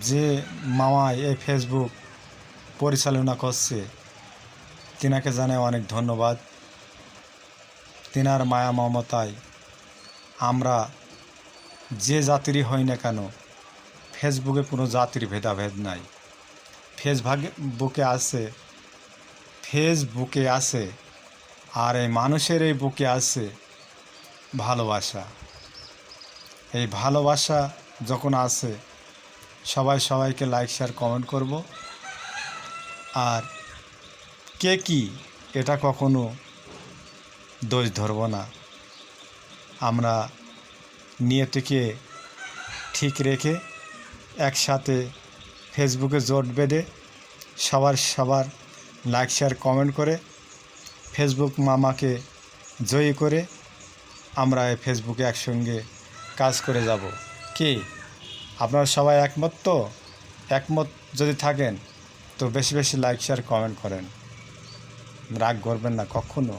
যে মামা এই ফেসবুক পরিচালনা করছে তিনাকে জানাই অনেক ধন্যবাদ। তিনার মায়া মমতায় আমরা যে জাতিরই হই না কেন, ফেসবুকে কোনো জাতির ভেদাভেদ নাই। ফেসবুকে আছে আর এই মানুষের এই বুকে আছে ভালোবাসা। এই ভালোবাসা যখন আছে সবাইকে লাইক শেয়ার কমেন্ট করব। আর কে কি এটা কখনো দোষ ধরব না। আমরা নিয়তিকে ঠিক রেখে একসাথে ফেসবুকে জোট বেঁধে সবার লাইক শেয়ার কমেন্ট করে ফেসবুক মামাকে জয়ী করে আমরা এই ফেসবুকে একসঙ্গে কাজ করে যাব। কি আপনারা সবাই একমত? তো একমত যদি থাকেন তো বেশি বেশি লাইক শেয়ার কমেন্ট করেন, রাগ করবেন না কখনো।